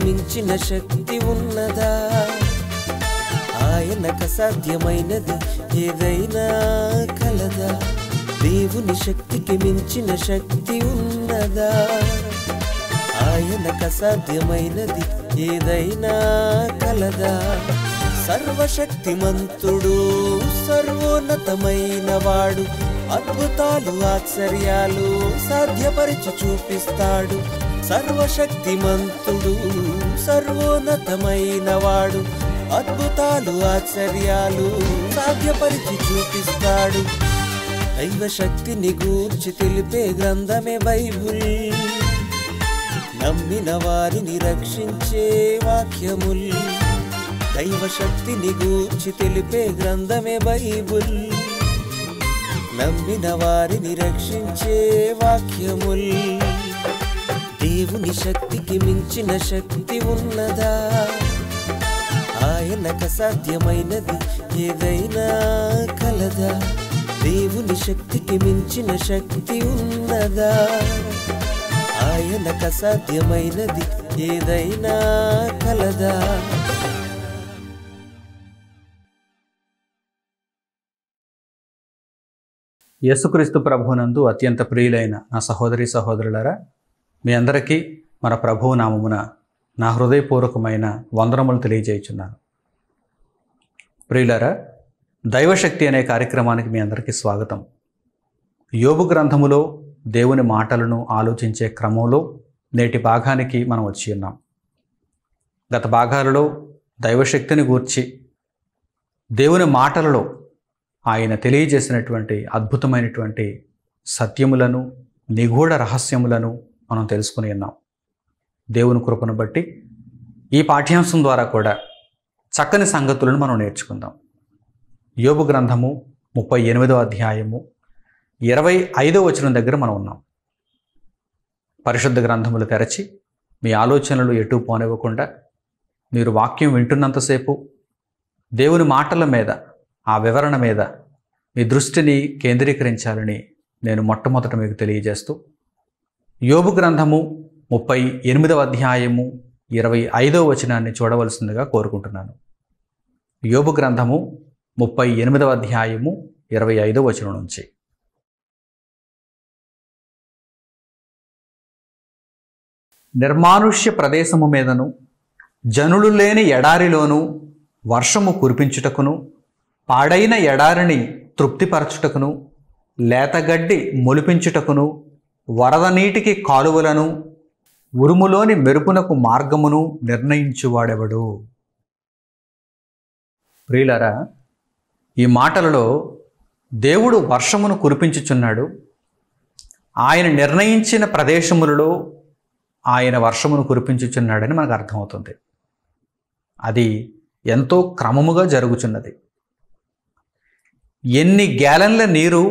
మించిన శక్తి ఉన్నదా? ఆయనకు అసాధ్యమైనది ఏదైనా కలదా? దేవుని శక్తికి మించిన శక్తి ఉన్నదా? ఆయనకు అసాధ్యమైనది ఏదైనా కలదా? సర్వశక్తిమంతుడు, సర్వోన్నతమైన వాడు, అద్భుతాలు ఆశ్చర్యాలు సాధ్యపరిచి చూపిస్తాడు. సర్వశక్తిమంతుడు, సర్వోన్నతమైన వాడు, అద్భుతాలు ఆశ్చర్యాలు సాధ్యపరిచి చూపిస్తాడు. దైవ శక్తిని గూర్చి తెలిపే గ్రంథమే బైబుల్, నమ్మిన వారిని రక్షించే వాక్యముల్. దైవ శక్తిని గూర్చి తెలిపే గ్రంథమే బైబుల్, నమ్మిన వారిని రక్షించే వాక్యముల్. దేవుని శక్తికి మించిన శక్తి ఉన్నదా? ఆయనకు అసాధ్యమైనది ఏదైనా కలదా? దేవుని శక్తికి మించిన శక్తి ఉన్నదా? ఆయనకు అసాధ్యమైనది ఏదైనా కలదా? యేసుక్రీస్తు ప్రభువునందు అత్యంత ప్రియులైన నా సహోదరి సహోదరులారా, మీ అందరికీ మన ప్రభువు నామమున నా హృదయపూర్వకమైన వందనములు తెలియజేయుచున్నాను. ప్రియులారా, దైవశక్తి అనే కార్యక్రమానికి మీ అందరికీ స్వాగతం. యోబు గ్రంథములో దేవుని మాటలను ఆలోచించే క్రమంలో నేటి భాగానికి మనం వచ్చి ఉన్నాం. గత భాగాలలో దైవశక్తిని గూర్చి దేవుని మాటలలో ఆయన తెలియజేసినటువంటి అద్భుతమైనటువంటి సత్యములను, నిగూఢ రహస్యములను మనం తెలుసుకుని ఉన్నాం. దేవుని కృపను బట్టి ఈ పాఠ్యాంశం ద్వారా కూడా చక్కని సంగతులను మనం నేర్చుకుందాం. యోబు గ్రంథము 38వ అధ్యాయము 25వ వచనం దగ్గర మనం ఉన్నాం. పరిశుద్ధ గ్రంథములు తెరచి మీ ఆలోచనలు ఎటు పోనివ్వకుండా మీరు వాక్యం వింటున్నంతసేపు దేవుని మాటల మీద, ఆ వివరణ మీద మీ దృష్టిని కేంద్రీకరించాలని నేను మొట్టమొదట మీకు తెలియజేస్తూ, యోబు గ్రంథము 38వ అధ్యాయము 25వ వచనాన్ని చూడవలసిందిగా కోరుకుంటున్నాను. యోబు గ్రంథము 38వ అధ్యాయము 25వ వచనం నుంచి. నిర్మానుష్య ప్రదేశము మీదను, జనులు లేని ఎడారిలోను వర్షము కురిపించుటకును, పాడైన ఎడారిని తృప్తిపరచుటకును, లేతగడ్డి మొలిపించుటకును, వరద నీటికి కాలువలను, ఉరుములోని మెరుపునకు మార్గమును నిర్ణయించువాడెవడు? ప్రియులారా, ఈ మాటలలో దేవుడు వర్షమును కురిపించుచున్నాడు. ఆయన నిర్ణయించిన ప్రదేశములలో ఆయన వర్షమును కురిపించుచున్నాడని మనకు అర్థమవుతుంది. అది ఎంతో క్రమముగా జరుగుచున్నది. ఎన్ని గ్యాలన్ల నీరు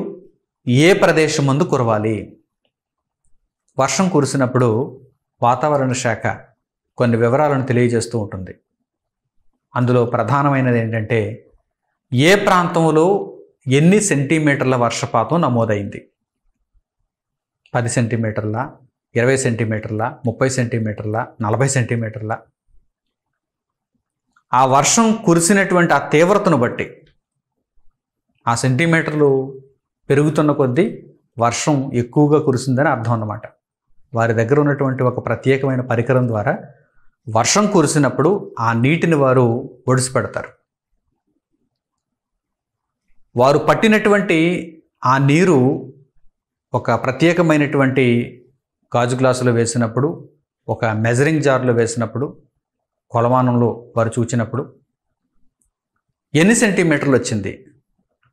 ఏ ప్రదేశం ముందు కురవాలి? వర్షం కురిసినప్పుడు వాతావరణ శాఖ కొన్ని వివరాలను తెలియజేస్తూ ఉంటుంది. అందులో ప్రధానమైనది ఏంటంటే, ఏ ప్రాంతంలో ఎన్ని సెంటీమీటర్ల వర్షపాతం నమోదైంది. 10 సెంటీమీటర్ల, 20 సెంటీమీటర్ల, 30 సెంటీమీటర్ల, 40 సెంటీమీటర్ల. ఆ వర్షం కురిసినటువంటి ఆ తీవ్రతను బట్టి, ఆ సెంటీమీటర్లు పెరుగుతున్న కొద్దీ వర్షం ఎక్కువగా కురిసిందని అర్థం అన్నమాట. వారి దగ్గర ఉన్నటువంటి ఒక ప్రత్యేకమైన పరికరం ద్వారా వర్షం కురిసినప్పుడు ఆ నీటిని వారు ఒడిసి పెడతారు. వారు పట్టినటువంటి ఆ నీరు ఒక ప్రత్యేకమైనటువంటి గాజు గ్లాసులో వేసినప్పుడు, ఒక మెజరింగ్ జార్లో వేసినప్పుడు, కొలమానంలో వారు చూచినప్పుడు ఎన్ని సెంటీమీటర్లు వచ్చింది,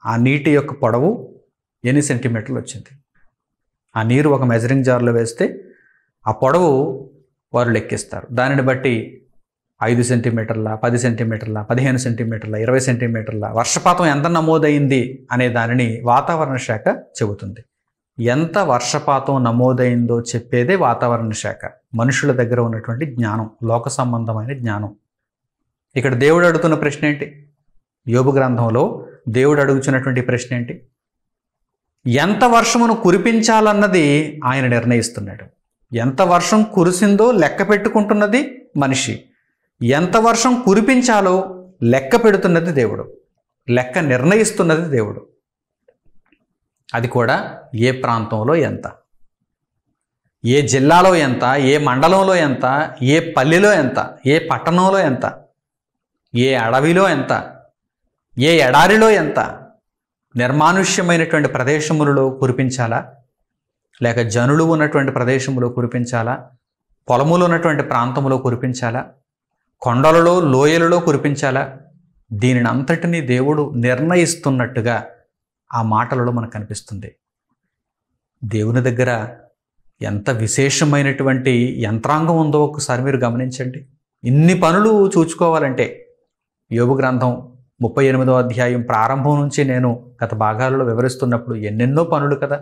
ఆ నీటి యొక్క పొడవు ఎన్ని సెంటీమీటర్లు వచ్చింది, ఆ నీరు ఒక మెజరింగ్ జార్లో వేస్తే ఆ పొడవు వారు లెక్కిస్తారు. దానిని బట్టి 5 సెంటీమీటర్ల, 10 సెంటీమీటర్ల, 15 సెంటీమీటర్ల, 20 సెంటీమీటర్ల వర్షపాతం ఎంత నమోదైంది అనే దానిని వాతావరణ శాఖ చెబుతుంది. ఎంత వర్షపాతం నమోదైందో చెప్పేదే వాతావరణ శాఖ. మనుషుల దగ్గర ఉన్నటువంటి జ్ఞానం, లోక సంబంధమైన జ్ఞానం. ఇక్కడ దేవుడు అడుగుతున్న ప్రశ్న ఏంటి? యోబు గ్రంథంలో దేవుడు అడుగుతున్నటువంటి ప్రశ్న ఏంటి? ఎంత వర్షమును కురిపించాలన్నది ఆయన నిర్ణయిస్తున్నాడు. ఎంత వర్షం కురిసిందో లెక్క పెట్టుకుంటున్నది మనిషి. ఎంత వర్షం కురిపించాలో లెక్క పెడుతున్నది దేవుడు, లెక్క నిర్ణయిస్తున్నది దేవుడు. అది కూడా ఏ ప్రాంతంలో ఎంత, ఏ జిల్లాలో ఎంత, ఏ మండలంలో ఎంత, ఏ పల్లెలో ఎంత, ఏ పట్టణంలో ఎంత, ఏ అడవిలో ఎంత, ఏ ఎడారిలో ఎంత, నిర్మానుష్యమైనటువంటి ప్రదేశములలో కురిపించాలా, లేక జనులు ఉన్నటువంటి ప్రదేశంలో కురిపించాలా, పొలములు ఉన్నటువంటి ప్రాంతంలో కురిపించాలా, కొండలలో లోయలలో కురిపించాలా, దీనిని అంతటినీ దేవుడు నిర్ణయిస్తున్నట్టుగా ఆ మాటలలో మనకు కనిపిస్తుంది. దేవుని దగ్గర ఎంత విశేషమైనటువంటి యంత్రాంగం ఉందో ఒకసారి మీరు గమనించండి. ఇన్ని పనులు చూచుకోవాలంటే యోబు గ్రంథం 38వ అధ్యాయం ప్రారంభం నుంచి నేను గత భాగాలలో వివరిస్తున్నప్పుడు ఎన్నెన్నో పనులు కదా.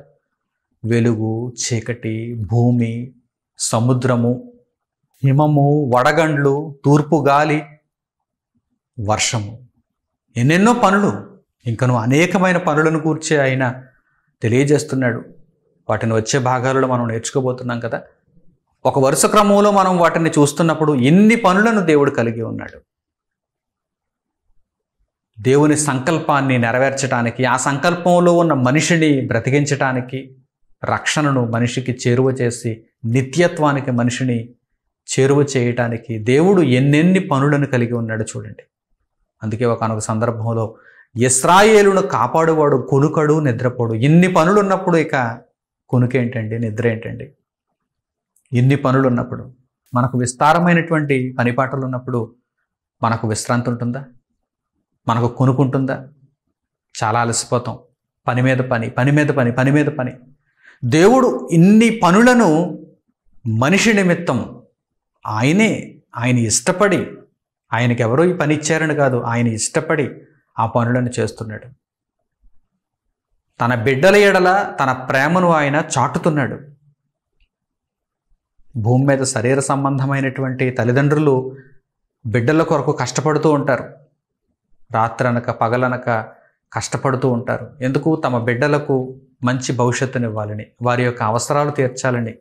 వెలుగు, చీకటి, భూమి, సముద్రము, హిమము, వడగండ్లు, తూర్పు గాలి, వర్షము, ఎన్నెన్నో పనులు, ఇంకను అనేకమైన పనులను కూర్చి ఆయన తెలియజేస్తున్నాడు. వాటిని వచ్చే భాగాలలో మనం నేర్చుకోబోతున్నాం కదా. ఒక వరుస క్రమంలో మనం వాటిని చూస్తున్నప్పుడు ఎన్ని పనులను దేవుడు కలిగి ఉన్నాడు. దేవుని సంకల్పాన్ని నెరవేర్చడానికి, ఆ సంకల్పంలో ఉన్న మనిషిని బ్రతికించటానికి, రక్షణను మనిషికి చేరువ చేసి నిత్యత్వానికి మనిషిని చేరువ చేయటానికి దేవుడు ఎన్నెన్ని పనులను కలిగి ఉన్నాడు చూడండి. అందుకే ఒకనొక సందర్భంలో ఇశ్రాయేలును కాపాడువాడు కొనుకడు నిద్రపోడు. ఇన్ని పనులు ఉన్నప్పుడు ఇక కొనుకేంటండి, నిద్ర ఏంటండి? ఇన్ని పనులు ఉన్నప్పుడు, మనకు విస్తారమైనటువంటి పనిపాటలు ఉన్నప్పుడు మనకు విశ్రాంతి ఉంటుందా? మనకు కొనుక్కుంటుందా? చాలా అలసిపోతాం. పని మీద పని, పని మీద పని, పని మీద పని. దేవుడు ఇన్ని పనులను మనిషి నిమిత్తం ఆయన ఇష్టపడి, ఆయనకి ఎవరో ఈ పని ఇచ్చారని కాదు, ఆయన ఇష్టపడి ఆ పనులను చేస్తున్నాడు. తన బిడ్డల ఎడల తన ప్రేమను ఆయన చాటుతున్నాడు. భూమి మీద శరీర సంబంధమైనటువంటి తల్లిదండ్రులు బిడ్డల కొరకు కష్టపడుతూ ఉంటారు. రాత్రనక పగలనక కష్టపడుతూ ఉంటారు. ఎందుకు? తమ బిడ్డలకు మంచి భవిష్యత్తునివ్వాలని, వారి యొక్క అవసరాలు తీర్చాలని.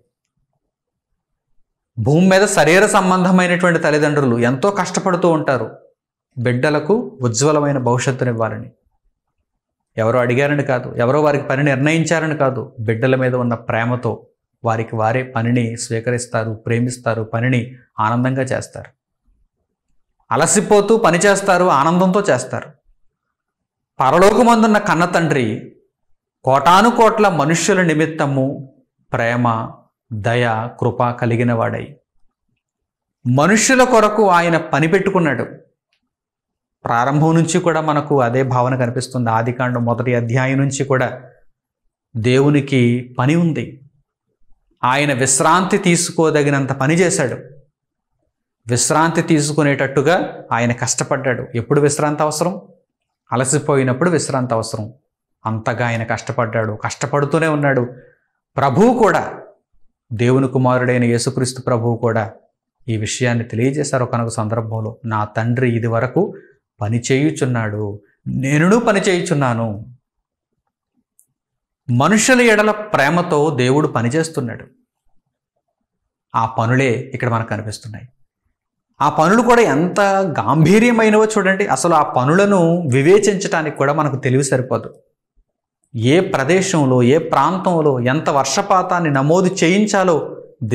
భూమి మీద శరీర సంబంధమైనటువంటి తల్లిదండ్రులు ఎంతో కష్టపడుతూ ఉంటారు బిడ్డలకు ఉజ్వలమైన భవిష్యత్తునివ్వాలని. ఎవరో అడిగారని కాదు, ఎవరో వారికి పని నిర్ణయించారని కాదు, బిడ్డల మీద ఉన్న ప్రేమతో వారికి వారే పనిని స్వీకరిస్తారు, ప్రేమిస్తారు, పనిని ఆనందంగా చేస్తారు. అలసిపోతూ పని చేస్తారు, ఆనందంతో చేస్తారు. పరలోకమందున్న కన్న తండ్రి కోటాను కోట్ల మనుష్యుల నిమిత్తము ప్రేమ, దయ, కృప కలిగిన వాడై మనుష్యుల కొరకు ఆయన పని పెట్టుకున్నాడు. ప్రారంభం నుంచి కూడా మనకు అదే భావన కనిపిస్తుంది. ఆదికాండం 1వ అధ్యాయం నుంచి కూడా దేవునికి పని ఉంది. ఆయన విశ్రాంతి తీసుకోదగినంత పని చేశాడు. విశ్రాంతి తీసుకునేటట్టుగా ఆయన కష్టపడ్డాడు. ఎప్పుడు విశ్రాంతి అవసరం? అలసిపోయినప్పుడు విశ్రాంతి అవసరం. అంతగా ఆయన కష్టపడ్డాడు, కష్టపడుతూనే ఉన్నాడు. ప్రభువు కూడా, దేవుని కుమారుడైన యేసుక్రీస్తు ప్రభువు కూడా ఈ విషయాన్ని తెలియజేశారు ఒకనొక సందర్భంలో. నా తండ్రి ఇది వరకు పని చేయుచున్నాడు, నేనును పని చేయుచున్నాను. మనుషుల ఎడల ప్రేమతో దేవుడు పనిచేస్తున్నాడు. ఆ పనులే ఇక్కడ మనకు కనిపిస్తున్నాయి. ఆ పనులు కూడా ఎంత గాంభీర్యమైనవో చూడండి. అసలు ఆ పనులను వివేచించడానికి కూడా మనకు తెలివి సరిపోదు. ఏ ప్రదేశంలో, ఏ ప్రాంతంలో ఎంత వర్షపాతాన్ని నమోదు చేయించాలో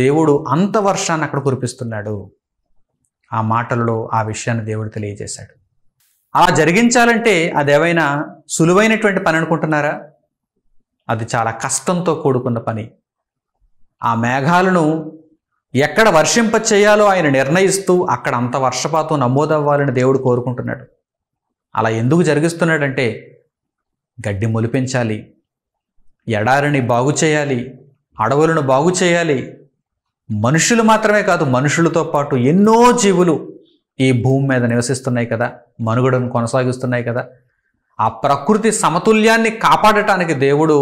దేవుడు అంత వర్షాన్ని అక్కడ కురిపిస్తున్నాడు. ఆ మాటలలో ఆ విషయాన్ని దేవుడు తెలియజేశాడు. అలా జరిగించాలంటే అదేమైనా సులువైనటువంటి పని అనుకుంటున్నారా? అది చాలా కష్టంతో కూడుకున్న పని. ఆ మేఘాలను ఎక్కడ వర్షింప చేయాలో ఆయన నిర్ణయిస్తూ అక్కడ అంత వర్షపాతం నమోదవ్వాలని దేవుడు కోరుకుంటున్నాడు. అలా ఎందుకు జరిగిస్తున్నాడంటే గడ్డి మొలిపించాలి, ఎడారిని బాగు చేయాలి, అడవులను బాగు చేయాలి. మనుషులు మాత్రమే కాదు, మనుషులతో పాటు ఎన్నో జీవులు ఈ భూమి మీద నివసిస్తున్నాయి కదా, మనుగడను కొనసాగిస్తున్నాయి కదా. ఆ ప్రకృతి సమతుల్యాన్ని కాపాడటానికి దేవుడు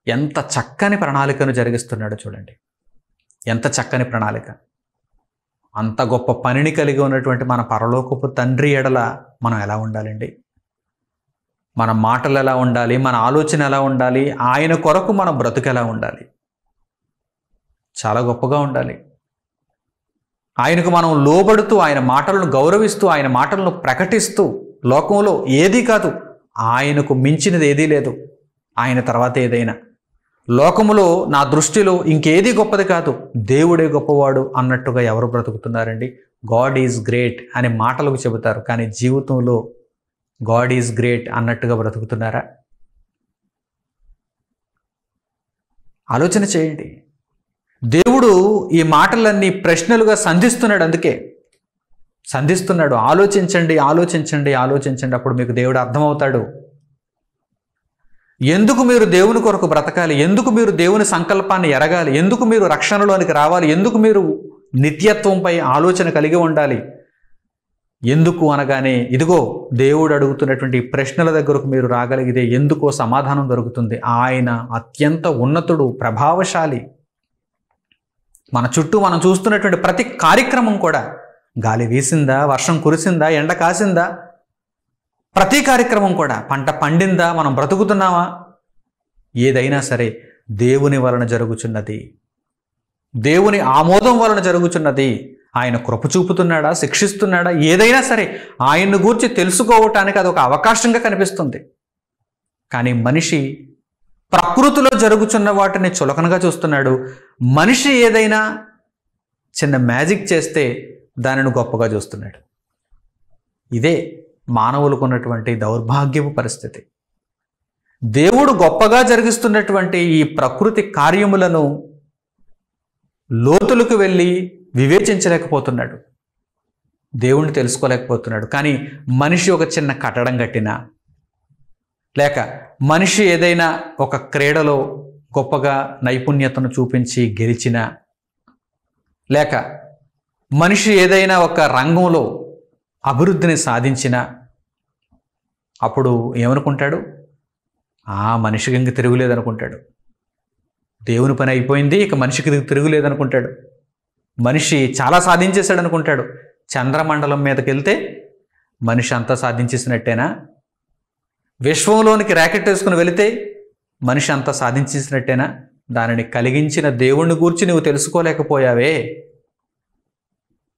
ఎంత చక్కని ప్రణాళికను జరిగిస్తున్నాడో చూడండి. ఎంత చక్కని ప్రణాళిక. అంత గొప్ప పనిని కలిగి ఉన్నటువంటి మన పరలోకపు తండ్రి ఎడల మనం ఎలా ఉండాలండి? మన మాటలు ఎలా ఉండాలి? మన ఆలోచన ఎలా ఉండాలి? ఆయన కొరకు మన బ్రతుకు ఎలా ఉండాలి? చాలా గొప్పగా ఉండాలి. ఆయనకు మనం లోబడుతూ, ఆయన మాటలను గౌరవిస్తూ, ఆయన మాటలను ప్రకటిస్తూ, లోకంలో ఏదీ కాదు, ఆయనకు మించినది ఏదీ లేదు, ఆయన తర్వాత ఏదైనా, లోకములో నా దృష్టిలో ఇంకేదీ గొప్పది కాదు, దేవుడే గొప్పవాడు అన్నట్టుగా ఎవరు బ్రతుకుతున్నారండి? గాడ్ ఈజ్ గ్రేట్ అనే మాటలకు చెబుతారు, కానీ జీవితంలో గాడ్ ఈజ్ గ్రేట్ అన్నట్టుగా బ్రతుకుతున్నారా? ఆలోచన చేయండి. దేవుడు ఈ మాటలన్నీ ప్రశ్నలుగా సంధిస్తున్నాడు, అందుకే సంధిస్తున్నాడు. ఆలోచించండి, ఆలోచించండి, ఆలోచించండి, అప్పుడు మీకు దేవుడు అర్థమవుతాడు. ఎందుకు మీరు దేవుని కొరకు బ్రతకాలి? ఎందుకు మీరు దేవుని సంకల్పాన్ని ఎరగాలి? ఎందుకు మీరు రక్షణలోనికి రావాలి? ఎందుకు మీరు నిత్యత్వంపై ఆలోచన కలిగి ఉండాలి? ఎందుకు అనగానే ఇదిగో దేవుడు అడుగుతున్నటువంటి ప్రశ్నల దగ్గరకు మీరు రాగలిగితే ఎందుకో సమాధానం దొరుకుతుంది. ఆయన అత్యంత ఉన్నతుడు, ప్రభావశాలి. మన చుట్టూ మనం చూస్తున్నటువంటి ప్రతి కార్యక్రమం కూడా, గాలి వీసిందా, వర్షం కురిసిందా, ఎండ కాసిందా, ప్రతి కార్యక్రమం కూడా, పంట పండిందా, మనం బ్రతుకుతున్నామా, ఏదైనా సరే దేవుని వలన జరుగుచున్నది, దేవుని ఆమోదం వలన జరుగుచున్నది. ఆయన కృప చూపుతున్నాడా, శిక్షిస్తున్నాడా, ఏదైనా సరే ఆయన్ను గూర్చి తెలుసుకోవటానికి అదొక అవకాశంగా కనిపిస్తుంది. కానీ మనిషి ప్రకృతిలో జరుగుచున్న వాటిని చులకనగా చూస్తున్నాడు. మనిషి ఏదైనా చిన్న మ్యాజిక్ చేస్తే దానిని గొప్పగా చూస్తున్నాడు. ఇదే మానవులకు ఉన్నటువంటి దౌర్భాగ్యపు పరిస్థితి. దేవుడు గొప్పగా జరిగిస్తున్నటువంటి ఈ ప్రకృతి కార్యములను లోతులకు వెళ్ళి వివేచించలేకపోతున్నాడు, దేవుణ్ణి తెలుసుకోలేకపోతున్నాడు. కానీ మనిషి ఒక చిన్న కట్టడం కట్టినా, లేక మనిషి ఏదైనా ఒక క్రీడలో గొప్పగా నైపుణ్యతను చూపించి గెలిచినా, లేక మనిషి ఏదైనా ఒక రంగంలో అభివృద్ధిని సాధించినా, అప్పుడు ఏమనుకుంటాడు? ఆ మనిషికి ఇంక తిరుగులేదనుకుంటాడు. దేవుని పని అయిపోయింది, ఇక మనిషికి తిరుగులేదనుకుంటాడు. మనిషి చాలా సాధించేశాడు అనుకుంటాడు. చంద్రమండలం మీదకి వెళ్తే మనిషి అంతా సాధించేసినట్టేనా? విశ్వంలోనికి ర్యాకెట్ వేసుకుని వెళితే మనిషి అంతా సాధించేసినట్టేనా? దానిని కలిగించిన దేవుణ్ణి గూర్చి నువ్వు తెలుసుకోలేకపోయావే.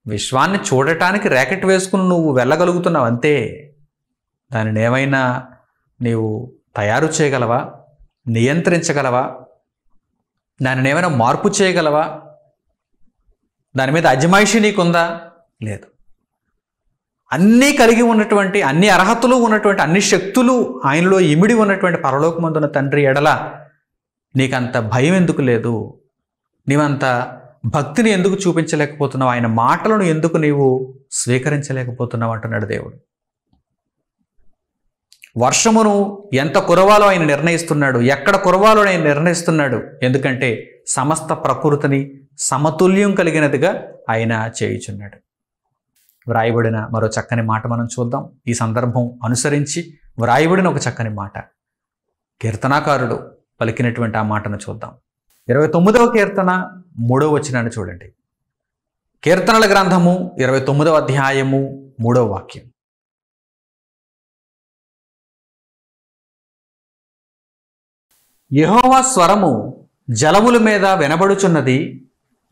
విశ్వాన్ని చూడటానికి ర్యాకెట్ వేసుకుని నువ్వు వెళ్ళగలుగుతున్నావు అంతే. దానిని ఏమైనా నీవు తయారు చేయగలవా? నియంత్రించగలవా? దానిని ఏమైనా మార్పు చేయగలవా? దాని మీద అజమాయిషీ నీకుందా? లేదు. అన్నీ కలిగి ఉన్నటువంటి, అన్ని అర్హతలు ఉన్నటువంటి, అన్ని శక్తులు ఆయనలో ఇమిడి ఉన్నటువంటి పరలోకమందున తండ్రి ఎడల నీకంత భయం ఎందుకు లేదు? నీవంత భక్తిని ఎందుకు చూపించలేకపోతున్నావు? ఆయన మాటలను ఎందుకు నీవు స్వీకరించలేకపోతున్నావు అంటున్నాడు దేవుడు. వర్షమును ఎంత కురవాలో ఆయన నిర్ణయిస్తున్నాడు, ఎక్కడ కురవాలో ఆయన నిర్ణయిస్తున్నాడు. ఎందుకంటే సమస్త ప్రకృతిని సమతుల్యం కలిగినదిగా ఆయన చేయుచున్నాడు. వ్రాయబడిన మరో చక్కని మాట మనం చూద్దాం. ఈ సందర్భం అనుసరించి వ్రాయబడిన ఒక చక్కని మాట, కీర్తనాకారుడు పలికినటువంటి ఆ మాటను చూద్దాం. 29వ కీర్తన 3వ వచనాన్ని చూడండి. కీర్తనల గ్రంథము 29వ అధ్యాయము 3వ వాక్యం. యెహోవా స్వరము జలముల మీద వినబడుచున్నది,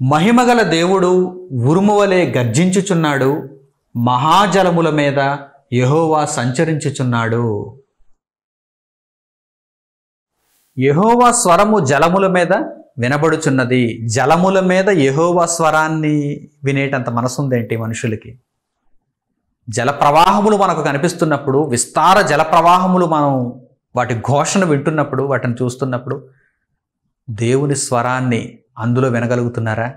మహిమగల దేవుడు ఉరుమువలే గర్జించుచున్నాడు, మహాజలముల మీద యెహోవా సంచరించుచున్నాడు. యెహోవా స్వరము జలముల మీద వినబడుచున్నది. జలముల మీద యెహోవా స్వరాన్ని వినేటంత మనసుందేంటి మనుషులకి? జల ప్రవాహములు మనకు కనిపిస్తున్నప్పుడు, విస్తార జల ప్రవాహములు మనం వాటి ఘోషను వింటున్నప్పుడు, వాటిని చూస్తున్నప్పుడు దేవుని స్వరాన్ని అందులో వినగలుగుతున్నారా?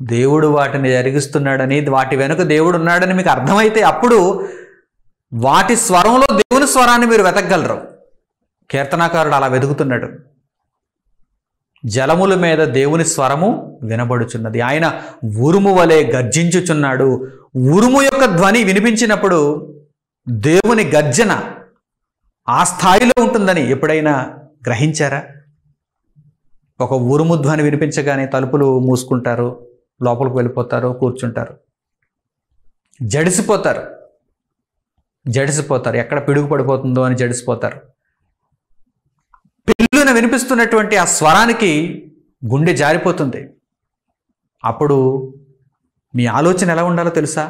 దేవుడు వాటిని జరిగిస్తున్నాడని, వాటి వెనుక దేవుడు ఉన్నాడని మీకు అర్థమైతే అప్పుడు వాటి స్వరంలో దేవుని స్వరాన్ని మీరు వెతకగలరు. కీర్తనాకారుడు అలా వెతుకుతున్నాడు. జలముల మీద దేవుని స్వరము వినబడుచున్నది, ఆయన ఉరుము వలె గర్జించుచున్నాడు. ఉరుము యొక్క ధ్వని వినిపించినప్పుడు దేవుని గర్జన ఆ స్థాయిలో ఉంటుందని ఎప్పుడైనా గ్రహించారా? ఒక ఉరుము ధ్వని వినిపించగానే తలుపులు మూసుకుంటారు, లోపలికి వెళ్ళిపోతారు, కూర్చుంటారు, జడిసిపోతారు. ఎక్కడ పిడుగు పడిపోతుందో అని జడిసిపోతారు. పిల్లున వినిపిస్తున్నటువంటి ఆ స్వరానికి గుండె జారిపోతుంది. అప్పుడు మీ ఆలోచన ఎలా ఉండాలో తెలుసా?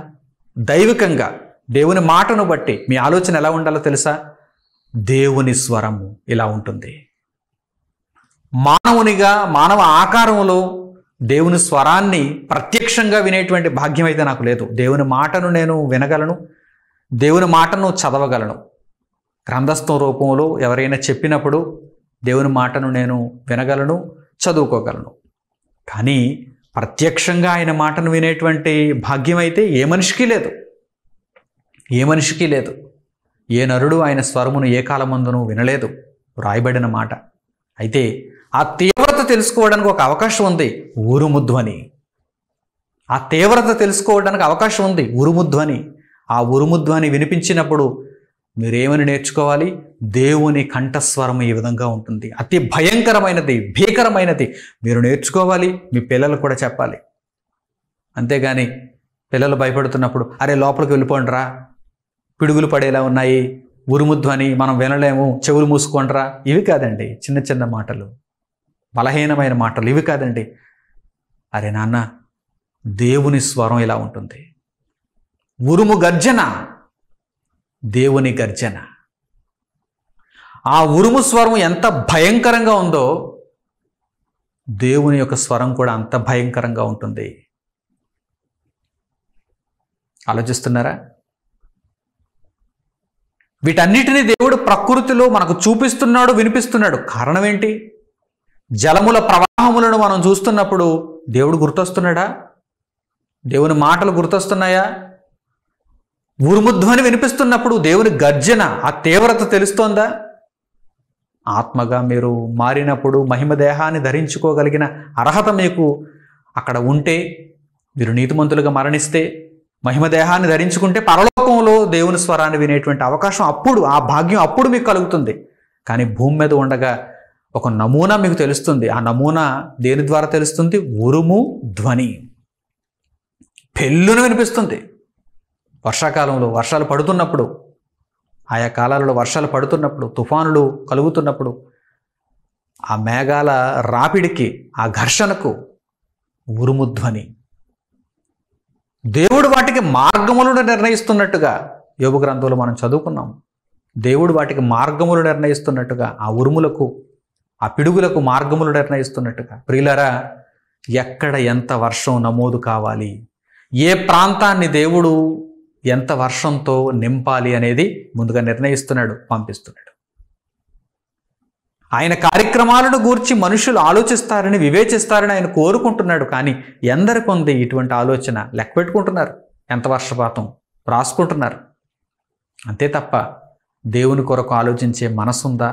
దైవికంగా దేవుని మాటను బట్టి మీ ఆలోచన ఎలా ఉండాలో తెలుసా? దేవుని స్వరము ఇలా ఉంటుంది. మానవునిగా మానవ ఆకారంలో దేవుని స్వరాన్ని ప్రత్యక్షంగా వినేటువంటి భాగ్యం అయితే నాకు లేదు. దేవుని మాటను నేను వినగలను, దేవుని మాటను చదవగలను. గ్రంథస్థం రూపంలో ఎవరైనా చెప్పినప్పుడు దేవుని మాటను నేను వినగలను, చదువుకోగలను. కానీ ప్రత్యక్షంగా ఆయన మాటను వినేటువంటి భాగ్యం అయితే ఏ మనిషికి లేదు, ఏ మనిషికి లేదు. ఏ నరుడు ఆయన స్వరమును ఏ కాలమందును వినలేదు, రాయబడిన మాట. అయితే ఆ తీవ్రత తెలుసుకోవడానికి ఒక అవకాశం ఉంది, ఉరుముధ్వని. ఆ తీవ్రత తెలుసుకోవడానికి అవకాశం ఉంది, ఉరుముధ్వని. ఆ ఉరుముధ్వని వినిపించినప్పుడు మీరేమని నేర్చుకోవాలి? దేవుని కంఠస్వరం ఈ విధంగా ఉంటుంది, అతి భయంకరమైనది, భీకరమైనది. మీరు నేర్చుకోవాలి, మీ పిల్లలు కూడా చెప్పాలి. అంతేగాని పిల్లలు భయపడుతున్నప్పుడు అరే లోపలికి వెళ్ళిపోండిరా, పిడుగులు పడేలా ఉన్నాయి, ఉరుముధ్వని మనం వినలేము, చెవులు మూసుకోండిరా, ఇవి కాదండి. చిన్న చిన్న మాటలు, బలహీనమైన మాటలు, ఇవి కాదండి. అరే నాన్న, దేవుని స్వరం ఇలా ఉంటుంది. ఉరుము గర్జన, దేవుని గర్జన. ఆ ఉరుము స్వరం ఎంత భయంకరంగా ఉందో దేవుని యొక్క స్వరం కూడా అంత భయంకరంగా ఉంటుంది. ఆలోచిస్తున్నారా? వీటన్నిటినీ దేవుడు ప్రకృతిలో మనకు చూపిస్తున్నాడు, వినిపిస్తున్నాడు. కారణం ఏంటి? జలముల ప్రవాహములను మనం చూస్తున్నప్పుడు దేవుడు గుర్తొస్తున్నాడా? దేవుని మాటలు గుర్తొస్తున్నాయా? ఉరుముధ్వని వినిపిస్తున్నప్పుడు దేవుని గర్జన, ఆ తీవ్రత తెలుస్తోందా? ఆత్మగా మీరు మారినప్పుడు, మహిమ దేహాన్ని ధరించుకోగలిగిన అర్హత మీకు అక్కడ ఉంటే, మీరు నీతిమంతులుగా మరణిస్తే, మహిమ దేహాన్ని ధరించుకుంటే పరలోకంలో దేవుని స్వరాన్ని వినేటువంటి అవకాశం అప్పుడు, ఆ భాగ్యం అప్పుడు మీకు కలుగుతుంది. కానీ భూమి మీద ఉండగా ఒక నమూనా మీకు తెలుస్తుంది. ఆ నమూనా దేని ద్వారా తెలుస్తుంది? ఉరుము ధ్వని. పెళ్ళును వినిపిస్తుంది. వర్షాకాలంలో వర్షాలు పడుతున్నప్పుడు, ఆయా కాలాలలో వర్షాలు పడుతున్నప్పుడు, తుఫానులు కలుగుతున్నప్పుడు, ఆ మేఘాల రాపిడికి, ఆ ఘర్షణకు ఉరుముధ్వని. దేవుడు వాటికి మార్గములను నిర్ణయిస్తున్నట్టుగా యోబు గ్రంథంలో మనం చదువుకున్నాం. దేవుడు వాటికి మార్గములు నిర్ణయిస్తున్నట్టుగా, ఆ ఉరుములకు, ఆ పిడుగులకు మార్గములు నిర్ణయిస్తున్నట్టుగా. ప్రియులారా, ఎక్కడ ఎంత వర్షం నమోదు కావాలి, ఏ ప్రాంతాన్ని దేవుడు ఎంత వర్షంతో నింపాలి అనేది ముందుగా నిర్ణయిస్తున్నాడు, పంపిస్తున్నాడు. ఆయన కార్యక్రమాలను గూర్చి మనుషులు ఆలోచిస్తారని, వివేచిస్తారని ఆయన కోరుకుంటున్నాడు. కానీ ఎందరికి ఉంది ఇటువంటి ఆలోచన? లెక్క పెట్టుకుంటున్నారు, ఎంత వర్షపాతం రాసుకుంటున్నారు. అంతే తప్ప దేవుని కొరకు ఆలోచించే మనసుందా?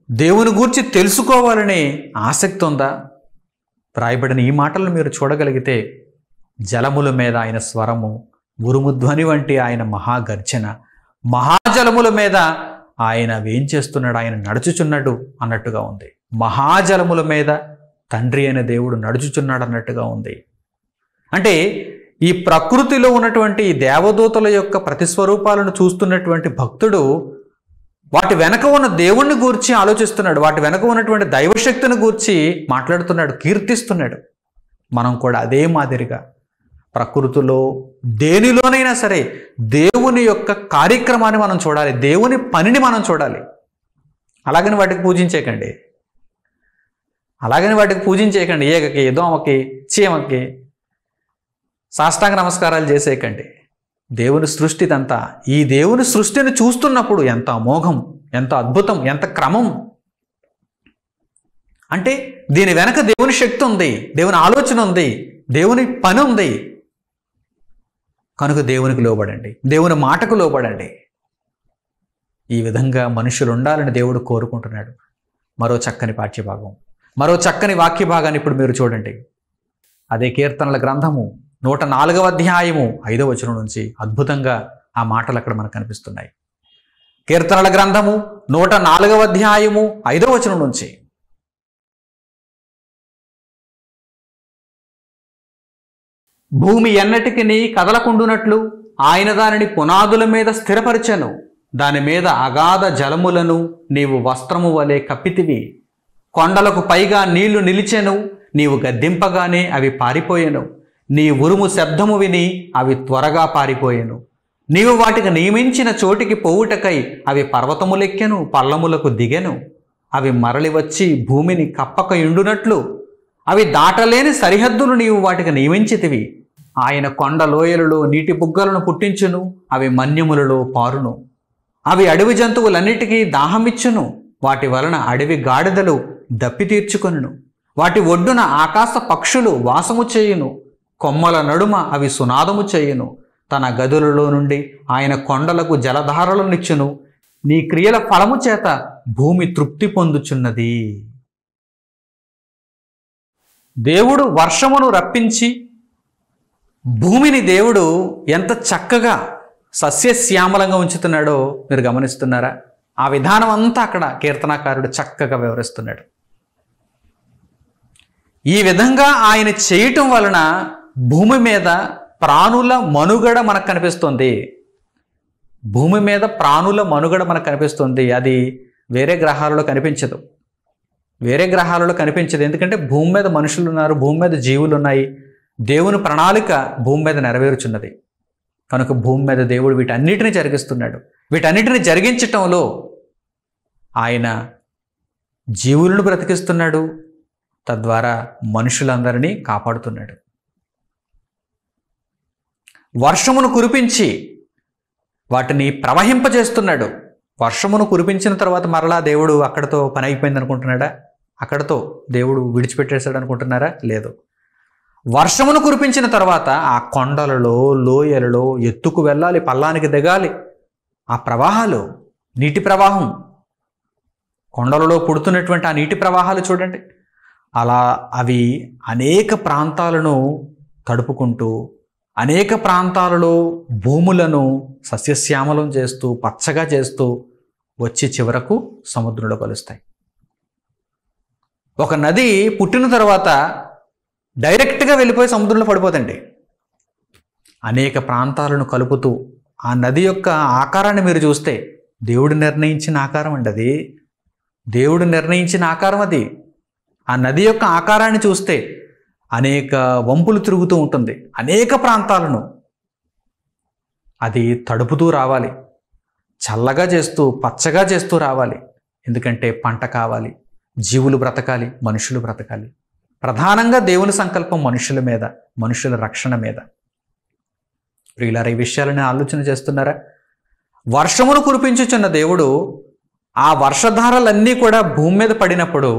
దేవుని గూర్చి తెలుసుకోవాలనే ఆసక్తి ఉందా? రాయబడిన ఈ మాటలను మీరు చూడగలిగితే, జలముల మీద ఆయన స్వరము, ఉరుముధ్వని వంటి ఆయన మహాగర్జన, మహాజలముల మీద ఆయన ఏం చేస్తున్నాడు? ఆయన నడుచుచున్నాడు అన్నట్టుగా ఉంది. మహాజలముల మీద తండ్రి అయిన దేవుడు నడుచుచున్నాడు అన్నట్టుగా ఉంది. అంటే ఈ ప్రకృతిలో ఉన్నటువంటి దేవదూతల యొక్క ప్రతిస్వరూపాలను చూస్తున్నటువంటి భక్తుడు వాటి వెనక ఉన్న దేవుణ్ణి గూర్చి ఆలోచిస్తున్నాడు, వాటి వెనక ఉన్నటువంటి దైవశక్తిని గూర్చి మాట్లాడుతున్నాడు, కీర్తిస్తున్నాడు. మనం కూడా అదే మాదిరిగా ప్రకృతిలో దేనిలోనైనా సరే దేవుని యొక్క కార్యక్రమాన్ని మనం చూడాలి, దేవుని పనిని మనం చూడాలి. అలాగని వాటికి పూజించేయకండి, అలాగని వాటికి పూజించేయకండి. ఏగకి, దోమకి, చీమకి సాష్టాంగ నమస్కారాలు చేసేయకండి. దేవుని సృష్టి ఇదంతా. ఈ దేవుని సృష్టిని చూస్తున్నప్పుడు ఎంత అమోఘం, ఎంత అద్భుతం, ఎంత క్రమం. అంటే దీని వెనక దేవుని శక్తి ఉంది, దేవుని ఆలోచన ఉంది, దేవుని పని ఉంది. కనుక దేవునికి లోబడండి, దేవుని మాటకు లోబడండి. ఈ విధంగా మనుషులు ఉండాలని దేవుడు కోరుకుంటున్నాడు. మరో చక్కని పాఠ్యభాగం, మరో చక్కని వాక్య భాగాన్ని ఇప్పుడు మీరు చూడండి. అదే కీర్తనల గ్రంథము 104వ అధ్యాయము 5వ వచనం నుంచి అద్భుతంగా ఆ మాటలు అక్కడ మనకు కనిపిస్తున్నాయి. కీర్తనల గ్రంథము 104వ అధ్యాయము 5వ వచనం నుంచి, భూమి ఎన్నటికి కదలకుండునట్లు ఆయన దానిని పునాదుల మీద స్థిరపరిచెను, దాని మీద అగాధ జలములను నీవు వస్త్రము వలె కప్పితివి. కొండలకు పైగా నీళ్లు నిలిచెను, నీవు గద్దింపగానే అవి పారిపోయెను. నీ ఉరుము శబ్దము విని అవి త్వరగా పారిపోయెను. నీవు వాటికి నియమించిన చోటికి పోవుటకై అవి పర్వతములెక్కెను, పల్లములకు దిగెను. అవి మరలి వచ్చి భూమిని కప్పక ఇండునట్లు అవి దాటలేని సరిహద్దులు నీవు వాటికి నియమించితివి. ఆయన కొండ లోయలలో నీటి బుగ్గలను పుట్టించును, అవి మన్యములలో పారును. అవి అడవి జంతువులన్నిటికీ దాహమిచ్చును, వాటి వలన అడవి గాడిదలు దప్పి తీర్చుకొనును. వాటి ఒడ్డున ఆకాశ పక్షులు వాసము చేయును, కొమ్మల నడుమ అవి సునాదము చేయును. తన గదులలో నుండి ఆయన కొండలకు జలధారలనిచ్చును. నీ క్రియల ఫలము చేత భూమి తృప్తి పొందుచున్నది. దేవుడు వర్షమును రప్పించి భూమిని దేవుడు ఎంత చక్కగా సస్యశ్యామలంగా ఉంచుతున్నాడో మీరు గమనిస్తున్నారా? ఆ విధానం అంతా అక్కడ కీర్తనాకారుడు చక్కగా వివరిస్తున్నాడు. ఈ విధంగా ఆయన చేయటం వలన భూమి మీద ప్రాణుల మనుగడ మనకు కనిపిస్తుంది. భూమి మీద ప్రాణుల మనుగడ మనకు కనిపిస్తుంది. అది వేరే గ్రహాలలో కనిపించదు. వేరే గ్రహాలలో కనిపించదు. ఎందుకంటే భూమి మీద మనుషులు ఉన్నారు, భూమి మీద జీవులు ఉన్నాయి. దేవుని ప్రణాళిక భూమి మీద నెరవేరుచున్నది. కనుక భూమి మీద దేవుడు వీటన్నిటిని జరిగిస్తున్నాడు. వీటన్నిటిని జరిగించటంలో ఆయన జీవులను బ్రతికిస్తున్నాడు, తద్వారా మనుషులందరినీ కాపాడుతున్నాడు. వర్షమును కురిపించి వాటిని ప్రవహింపజేస్తున్నాడు. వర్షమును కురిపించిన తర్వాత మరలా దేవుడు అక్కడతో పని అయిపోయింది అనుకుంటున్నాడా? అక్కడతో దేవుడు విడిచిపెట్టేశాడు అనుకుంటున్నారా? లేదు. వర్షమును కురిపించిన తర్వాత ఆ కొండలలో, లోయలలో ఎత్తుకు వెళ్ళాలి, పల్లానికి దిగాలి. ఆ ప్రవాహాలు, నీటి ప్రవాహం, కొండలలో పుడుతున్నటువంటి ఆ నీటి ప్రవాహాలు చూడండి. అలా అవి అనేక ప్రాంతాలను తడుపుకుంటూ, అనేక ప్రాంతాలలో భూములను సస్యశ్యామలం చేస్తూ, పచ్చగా చేస్తూ వచ్చి చివరకు సముద్రంలో కలుస్తాయి. ఒక నది పుట్టిన తర్వాత డైరెక్ట్గా వెళ్ళిపోయి సముద్రంలో పడిపోతండి. అనేక ప్రాంతాలను కలుపుతూ ఆ నది యొక్క ఆకారాన్ని మీరు చూస్తే దేవుడు నిర్ణయించిన ఆకారం అండి అది. దేవుడు నిర్ణయించిన ఆకారం అది. ఆ నది యొక్క ఆకారాన్ని చూస్తే అనేక వంపులు తిరుగుతూ ఉంటుంది. అనేక ప్రాంతాలను అది తడుపుతూ రావాలి, చల్లగా చేస్తూ, పచ్చగా చేస్తూ రావాలి. ఎందుకంటే పంట కావాలి, జీవులు బ్రతకాలి, మనుషులు బ్రతకాలి. ప్రధానంగా దేవుని సంకల్పం మనుషుల మీద, మనుషుల రక్షణ మీద. ప్రియులారా, ఈ విషయాలను ఆలోచన చేస్తున్నారా? వర్షమును కురిపించుచున్న దేవుడు ఆ వర్షధారలన్నీ కూడా భూమి మీద పడినప్పుడు